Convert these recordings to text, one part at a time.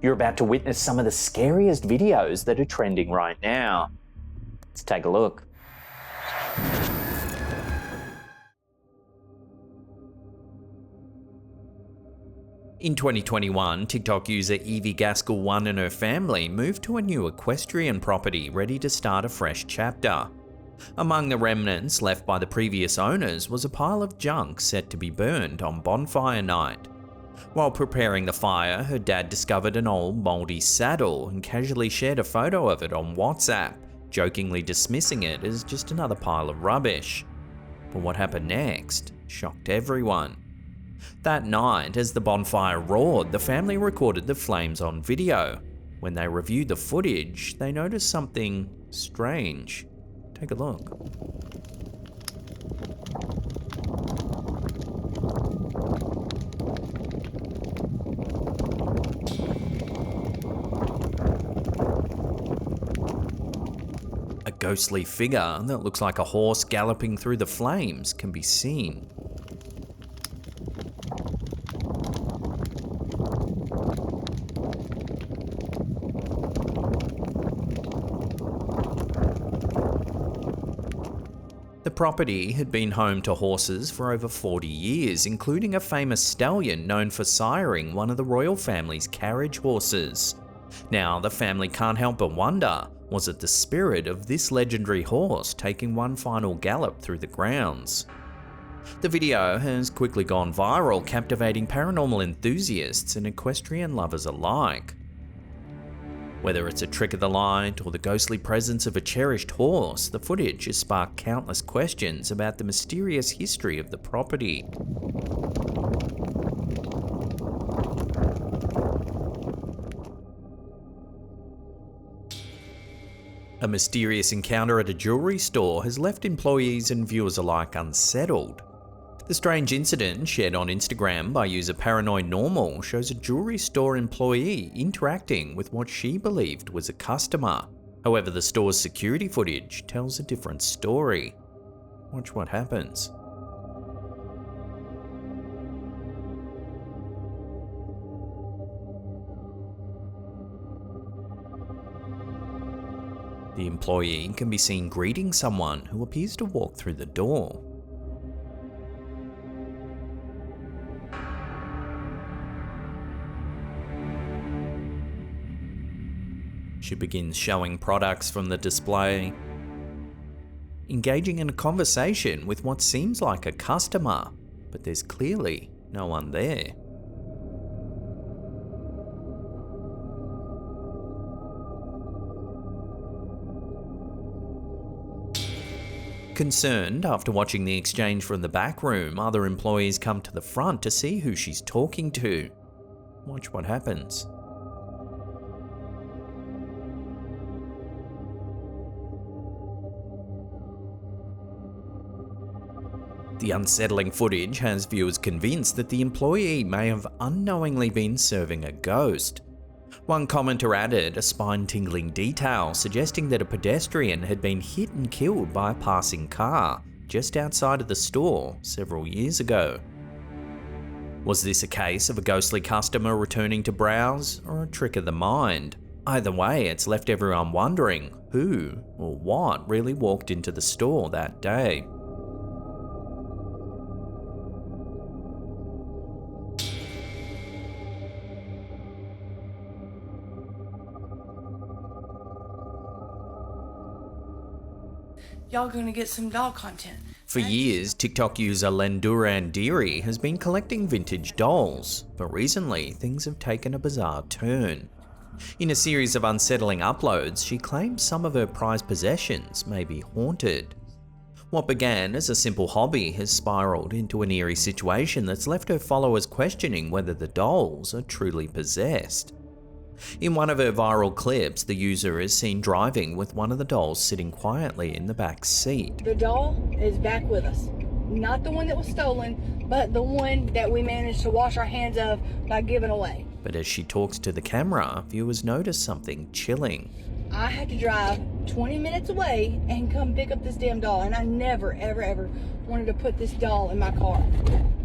You're about to witness some of the scariest videos that are trending right now. Let's take a look. In 2021, TikTok user Evie Gaskell-1 and her family moved to a new equestrian property ready to start a fresh chapter. Among the remnants left by the previous owners was a pile of junk set to be burned on bonfire night. While preparing the fire, her dad discovered an old mouldy saddle and casually shared a photo of it on WhatsApp, jokingly dismissing it as just another pile of rubbish. But what happened next shocked everyone. That night, as the bonfire roared, the family recorded the flames on video. When they reviewed the footage, they noticed something strange. Take a look. A ghostly figure that looks like a horse galloping through the flames can be seen. The property had been home to horses for over 40 years, including a famous stallion known for siring one of the royal family's carriage horses. Now, the family can't help but wonder, was it the spirit of this legendary horse taking one final gallop through the grounds? The video has quickly gone viral, captivating paranormal enthusiasts and equestrian lovers alike. Whether it's a trick of the light or the ghostly presence of a cherished horse, the footage has sparked countless questions about the mysterious history of the property. A mysterious encounter at a jewelry store has left employees and viewers alike unsettled. The strange incident, shared on Instagram by user Paranoid Normal, shows a jewelry store employee interacting with what she believed was a customer. However, the store's security footage tells a different story. Watch what happens. The employee can be seen greeting someone who appears to walk through the door. She begins showing products from the display, engaging in a conversation with what seems like a customer, but there's clearly no one there. Concerned after watching the exchange from the back room, other employees come to the front to see who she's talking to. Watch what happens. The unsettling footage has viewers convinced that the employee may have unknowingly been serving a ghost. One commenter added a spine-tingling detail suggesting that a pedestrian had been hit and killed by a passing car just outside of the store several years ago. Was this a case of a ghostly customer returning to browse, or a trick of the mind? Either way, it's left everyone wondering who or what really walked into the store that day. Y'all gonna get some dog content. For years, TikTok user Lenduran Deary has been collecting vintage dolls, but recently things have taken a bizarre turn. In a series of unsettling uploads, she claims some of her prized possessions may be haunted. What began as a simple hobby has spiraled into an eerie situation that's left her followers questioning whether the dolls are truly possessed. In one of her viral clips, the user is seen driving with one of the dolls sitting quietly in the back seat. The doll is back with us. Not the one that was stolen, but the one that we managed to wash our hands of by giving away. But as she talks to the camera, viewers notice something chilling. I had to drive 20 minutes away and come pick up this damn doll, and I never, ever wanted to put this doll in my car.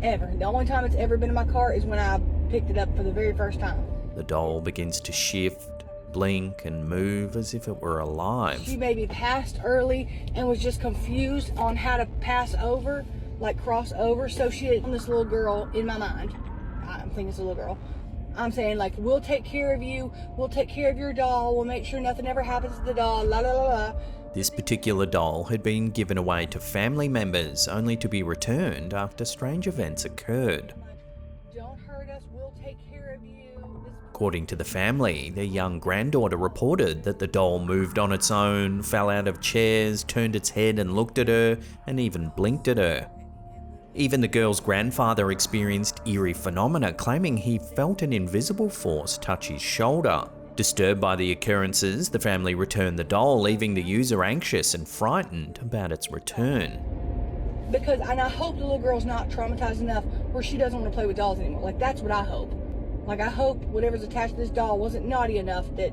Ever. The only time it's ever been in my car is when I picked it up for the very first time. The doll begins to shift, blink, and move as if it were alive. She maybe passed early and was just confused on how to pass over, like cross over. So she had this little girl in my mind. I'm thinking it's a little girl. I'm saying, like, we'll take care of you. We'll take care of your doll. We'll make sure nothing ever happens to the doll. La la la la. This particular doll had been given away to family members, only to be returned after strange events occurred. Don't hurt us. We'll take care of you. According to the family, their young granddaughter reported that the doll moved on its own, fell out of chairs, turned its head and looked at her, and even blinked at her. Even the girl's grandfather experienced eerie phenomena, claiming he felt an invisible force touch his shoulder. Disturbed by the occurrences, the family returned the doll, leaving the user anxious and frightened about its return. And I hope the little girl's not traumatized enough where she doesn't want to play with dolls anymore. Like, that's what I hope. Like, I hope whatever's attached to this doll wasn't naughty enough that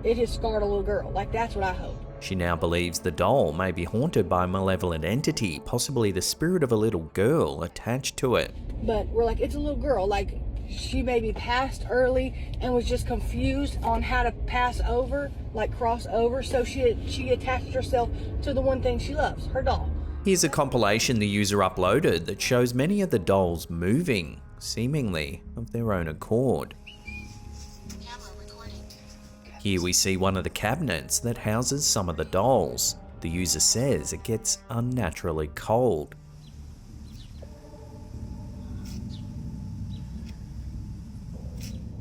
it has scarred a little girl. Like, that's what I hope. She now believes the doll may be haunted by a malevolent entity, possibly the spirit of a little girl attached to it. But we're like, it's a little girl. Like, she maybe passed early and was just confused on how to pass over, like cross over. So she attached herself to the one thing she loves, her doll. Here's a compilation the user uploaded that shows many of the dolls moving, seemingly of their own accord. Here we see one of the cabinets that houses some of the dolls. The user says it gets unnaturally cold.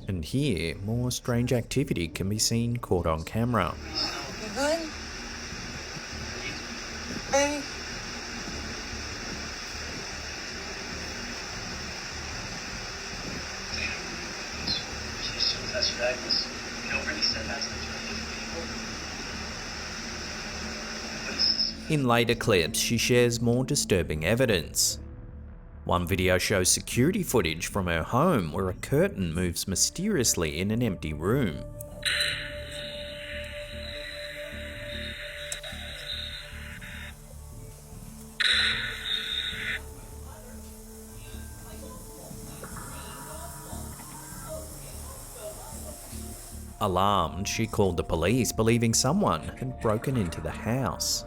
And here, more strange activity can be seen caught on camera. You good? Hey. In later clips, she shares more disturbing evidence. One video shows security footage from her home where a curtain moves mysteriously in an empty room. Alarmed, she called the police, believing someone had broken into the house.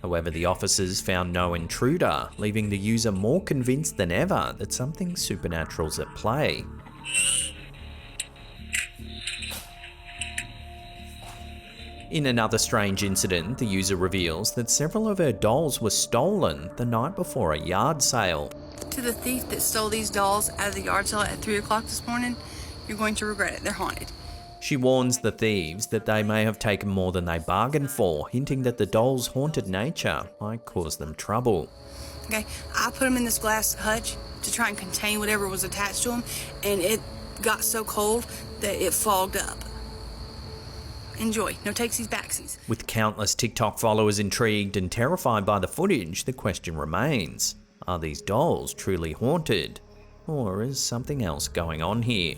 However, the officers found no intruder, leaving the user more convinced than ever that something supernatural's at play. In another strange incident, the user reveals that several of her dolls were stolen the night before a yard sale. To the thief that stole these dolls out of the yard sale at 3 o'clock this morning, you're going to regret it. They're haunted. She warns the thieves that they may have taken more than they bargained for, hinting that the dolls' haunted nature might cause them trouble. Okay, I put them in this glass hutch to try and contain whatever was attached to them, and it got so cold that it fogged up. Enjoy. No takesies backsies. With countless TikTok followers intrigued and terrified by the footage, the question remains, are these dolls truly haunted? Or is something else going on here?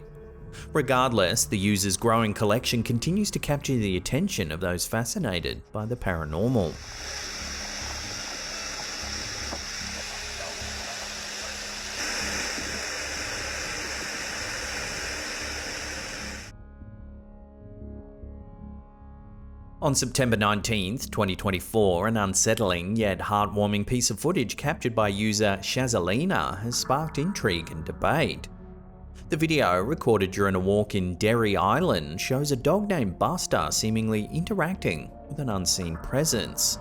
Regardless, the user's growing collection continues to capture the attention of those fascinated by the paranormal. On September 19th, 2024, an unsettling yet heartwarming piece of footage captured by user Shazalina has sparked intrigue and debate. The video, recorded during a walk in Derry Island, shows a dog named Buster seemingly interacting with an unseen presence.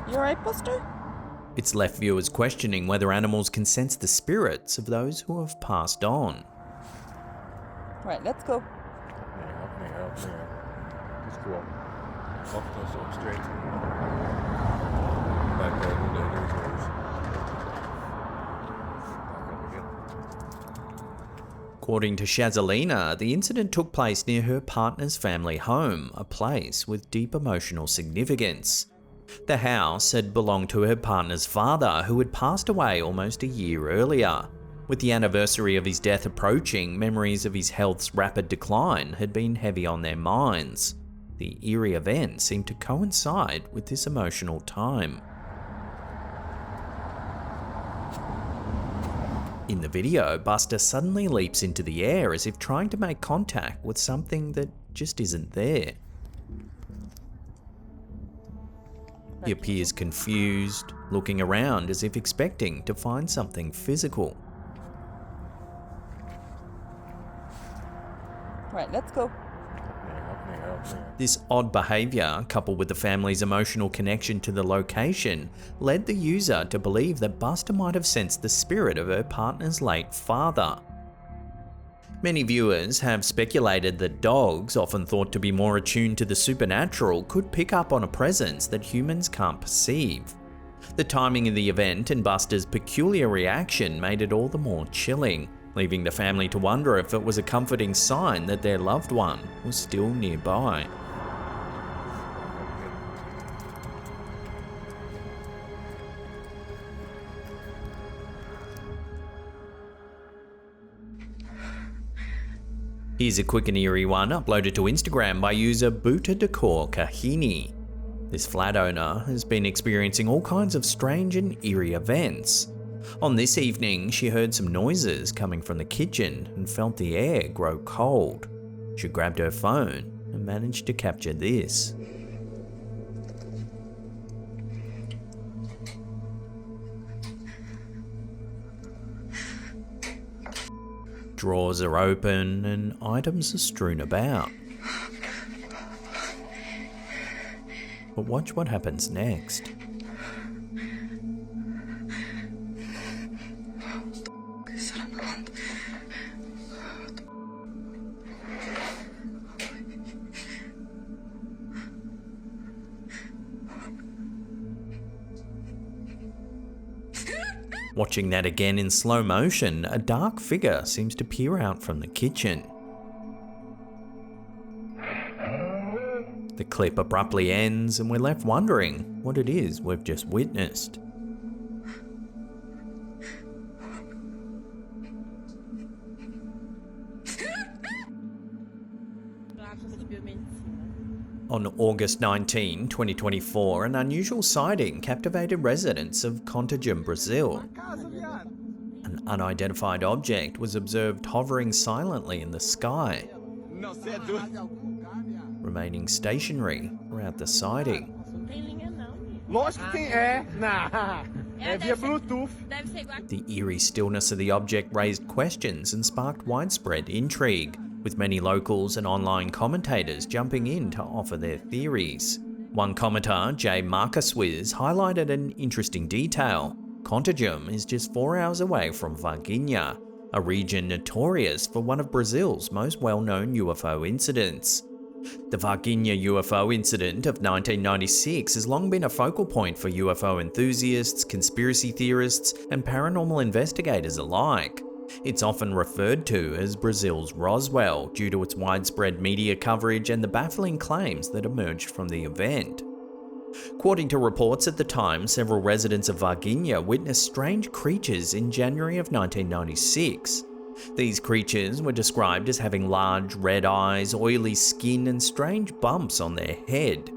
You alright, Buster? It's left viewers questioning whether animals can sense the spirits of those who have passed on. Right, let's go. Up there. It's cool. Up straight. Back there, there's yours. Back up again. According to Shazalina, the incident took place near her partner's family home, a place with deep emotional significance. The house had belonged to her partner's father, who had passed away almost a year earlier. With the anniversary of his death approaching, memories of his health's rapid decline had been heavy on their minds. The eerie event seemed to coincide with this emotional time. In the video, Buster suddenly leaps into the air as if trying to make contact with something that just isn't there. He appears confused, looking around as if expecting to find something physical. Right, let's go. This odd behaviour, coupled with the family's emotional connection to the location, led the user to believe that Buster might have sensed the spirit of her partner's late father. Many viewers have speculated that dogs, often thought to be more attuned to the supernatural, could pick up on a presence that humans can't perceive. The timing of the event and Buster's peculiar reaction made it all the more chilling, leaving the family to wonder if it was a comforting sign that their loved one was still nearby. Here's a quick and eerie one uploaded to Instagram by user Buta Decor Kahini. This flat owner has been experiencing all kinds of strange and eerie events. On this evening, she heard some noises coming from the kitchen and felt the air grow cold. She grabbed her phone and managed to capture this. Drawers are open and items are strewn about. But watch what happens next. Watching that again in slow motion, a dark figure seems to peer out from the kitchen. The clip abruptly ends and we're left wondering what it is we've just witnessed. On August 19, 2024, an unusual sighting captivated residents of Contagem, Brazil. An unidentified object was observed hovering silently in the sky, remaining stationary throughout the sighting. The eerie stillness of the object raised questions and sparked widespread intrigue, with many locals and online commentators jumping in to offer their theories. One commenter, Jay Marcuswiz, highlighted an interesting detail. Contagem is just 4 hours away from Varginha, a region notorious for one of Brazil's most well-known UFO incidents. The Varginha UFO incident of 1996 has long been a focal point for UFO enthusiasts, conspiracy theorists, and paranormal investigators alike. It's often referred to as Brazil's Roswell due to its widespread media coverage and the baffling claims that emerged from the event. According to reports at the time, several residents of Varginha witnessed strange creatures in January of 1996. These creatures were described as having large red eyes, oily skin, and strange bumps on their head.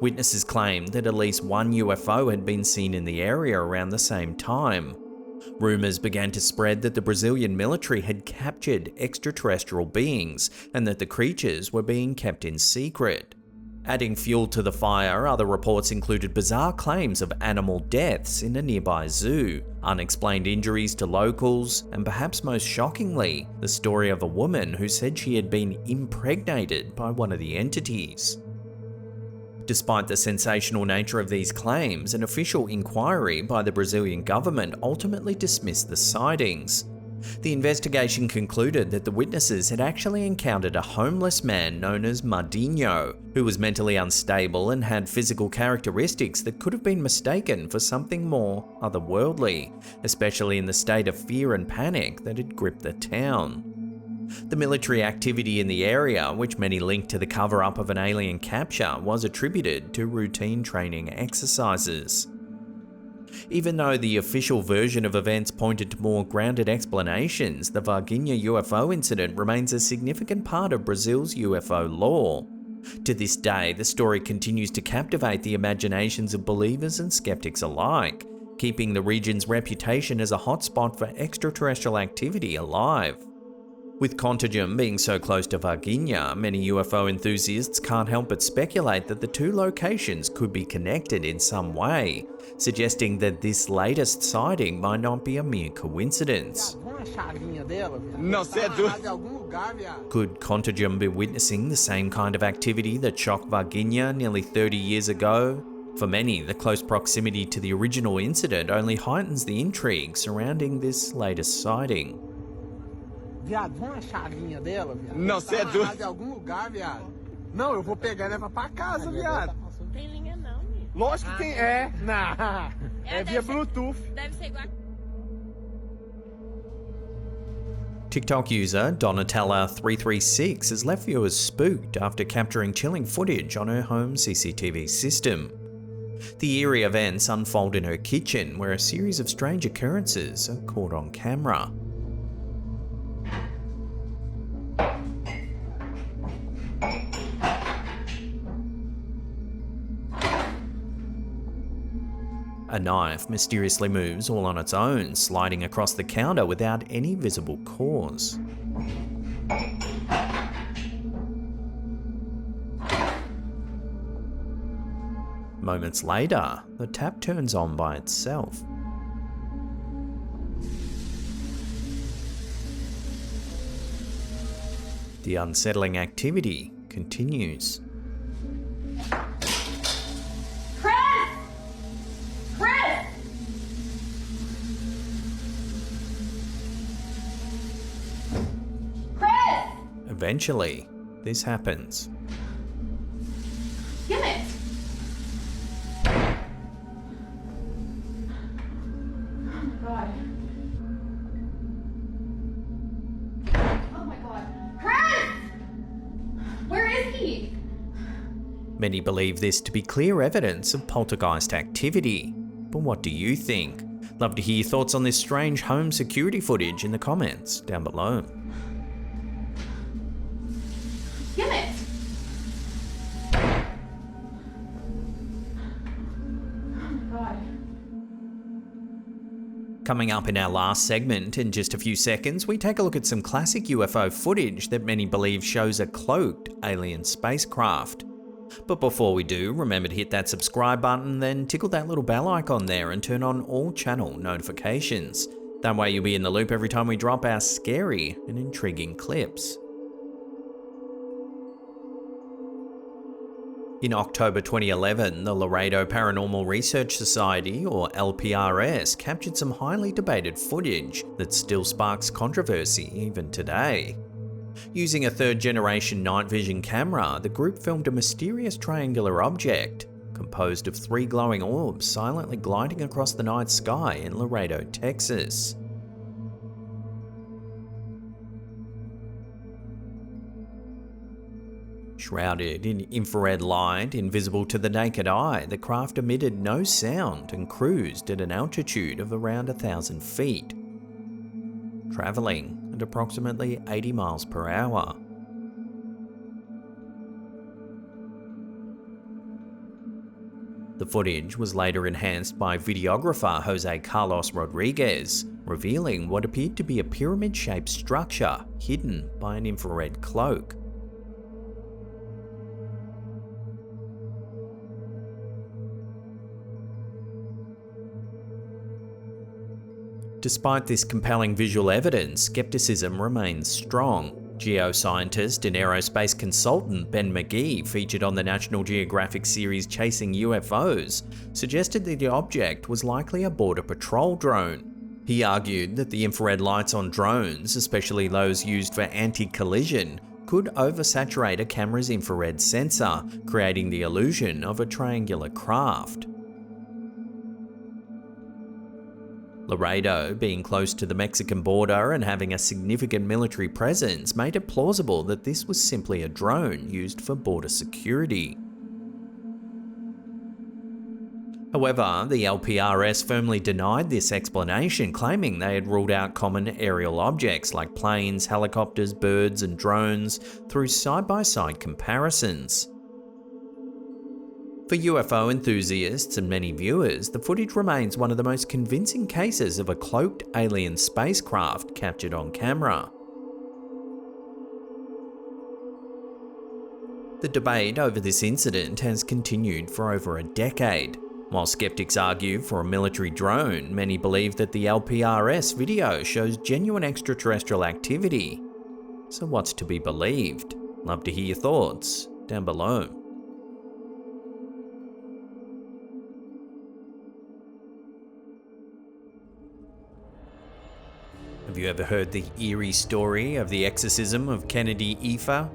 Witnesses claimed that at least one UFO had been seen in the area around the same time. Rumours began to spread that the Brazilian military had captured extraterrestrial beings and that the creatures were being kept in secret. Adding fuel to the fire, other reports included bizarre claims of animal deaths in a nearby zoo, unexplained injuries to locals, and perhaps most shockingly, the story of a woman who said she had been impregnated by one of the entities. Despite the sensational nature of these claims, an official inquiry by the Brazilian government ultimately dismissed the sightings. The investigation concluded that the witnesses had actually encountered a homeless man known as Mardinho, who was mentally unstable and had physical characteristics that could have been mistaken for something more otherworldly, especially in the state of fear and panic that had gripped the town. The military activity in the area, which many linked to the cover-up of an alien capture, was attributed to routine training exercises. Even though the official version of events pointed to more grounded explanations, the Varginha UFO incident remains a significant part of Brazil's UFO lore. To this day, the story continues to captivate the imaginations of believers and skeptics alike, keeping the region's reputation as a hotspot for extraterrestrial activity alive. With Contagem being so close to Varginha, many UFO enthusiasts can't help but speculate that the two locations could be connected in some way, suggesting that this latest sighting might not be a mere coincidence. Could Contagem be witnessing the same kind of activity that shocked Varginha nearly 30 years ago? For many, the close proximity to the original incident only heightens the intrigue surrounding this latest sighting. Viado, vão achar a chavinha dela, viado? Não, você é doido. De algum lugar, viado. Não, eu vou pegar e levar pra casa, viado. Não tem linha não, menino. Lógico que tem. É, é via Bluetooth. Deve ser igual. TikTok user Donatella336 has left viewers spooked after capturing chilling footage on her home CCTV system. The eerie events unfold in her kitchen, where a series of strange occurrences are caught on camera. A knife mysteriously moves all on its own, sliding across the counter without any visible cause. Moments later, the tap turns on by itself. The unsettling activity continues. Eventually, this happens. Give it. Oh my God. Chris! Where is he? Many believe this to be clear evidence of poltergeist activity. But what do you think? Love to hear your thoughts on this strange home security footage in the comments down below. Give it. Coming up in our last segment, in just a few seconds, we take a look at some classic UFO footage that many believe shows a cloaked alien spacecraft. But before we do, remember to hit that subscribe button, then tickle that little bell icon there and turn on all channel notifications. That way you'll be in the loop every time we drop our scary and intriguing clips. In October 2011, the Laredo Paranormal Research Society, or LPRS, captured some highly debated footage that still sparks controversy even today. Using a third-generation night vision camera, the group filmed a mysterious triangular object, composed of 3 glowing orbs silently gliding across the night sky in Laredo, Texas. Shrouded in infrared light, invisible to the naked eye, the craft emitted no sound and cruised at an altitude of around 1,000 feet, travelling at approximately 80 miles per hour. The footage was later enhanced by videographer Jose Carlos Rodriguez, revealing what appeared to be a pyramid-shaped structure hidden by an infrared cloak. Despite this compelling visual evidence, skepticism remains strong. Geoscientist and aerospace consultant Ben McGee, featured on the National Geographic series Chasing UFOs, suggested that the object was likely a border patrol drone. He argued that the infrared lights on drones, especially those used for anti-collision, could oversaturate a camera's infrared sensor, creating the illusion of a triangular craft. Laredo, being close to the Mexican border and having a significant military presence, made it plausible that this was simply a drone used for border security. However, the LPRS firmly denied this explanation, claiming they had ruled out common aerial objects like planes, helicopters, birds, and drones through side-by-side comparisons. For UFO enthusiasts and many viewers, the footage remains one of the most convincing cases of a cloaked alien spacecraft captured on camera. The debate over this incident has continued for over a decade. While skeptics argue for a military drone, many believe that the LPRS video shows genuine extraterrestrial activity. So what's to be believed? Love to hear your thoughts down below. Have you ever heard the eerie story of the exorcism of Kennedy Aoife?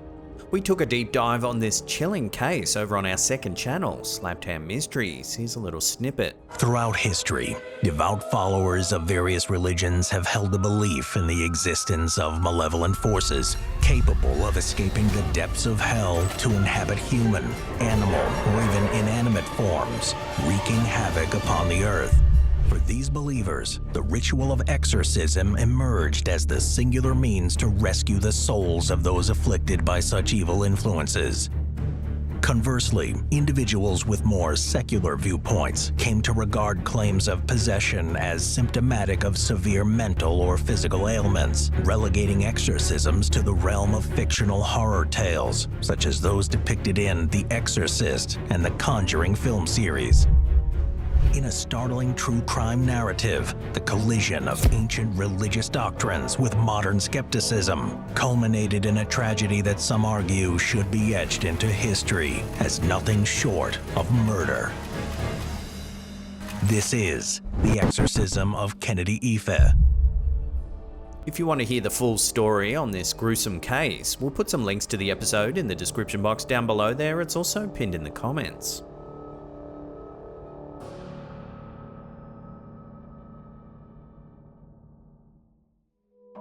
We took a deep dive on this chilling case over on our second channel, Slapped Hand Mysteries. Here's a little snippet. Throughout history, devout followers of various religions have held a belief in the existence of malevolent forces capable of escaping the depths of hell to inhabit human, animal, or even inanimate forms, wreaking havoc upon the earth. For these believers, the ritual of exorcism emerged as the singular means to rescue the souls of those afflicted by such evil influences. Conversely, individuals with more secular viewpoints came to regard claims of possession as symptomatic of severe mental or physical ailments, relegating exorcisms to the realm of fictional horror tales, such as those depicted in The Exorcist and the Conjuring film series. In a startling true crime narrative, the collision of ancient religious doctrines with modern skepticism culminated in a tragedy that some argue should be etched into history as nothing short of murder. This is The Exorcism of Kennedy Aoife. If you want to hear the full story on this gruesome case, we'll put some links to the episode in the description box down below there. It's also pinned in the comments.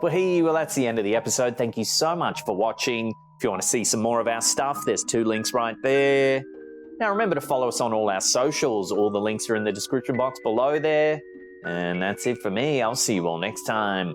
Well, that's the end of the episode. Thank you so much for watching. If you want to see some more of our stuff, there's 2 links right there. Now remember to follow us on all our socials. All the links are in the description box below there. And that's it for me. I'll see you all next time.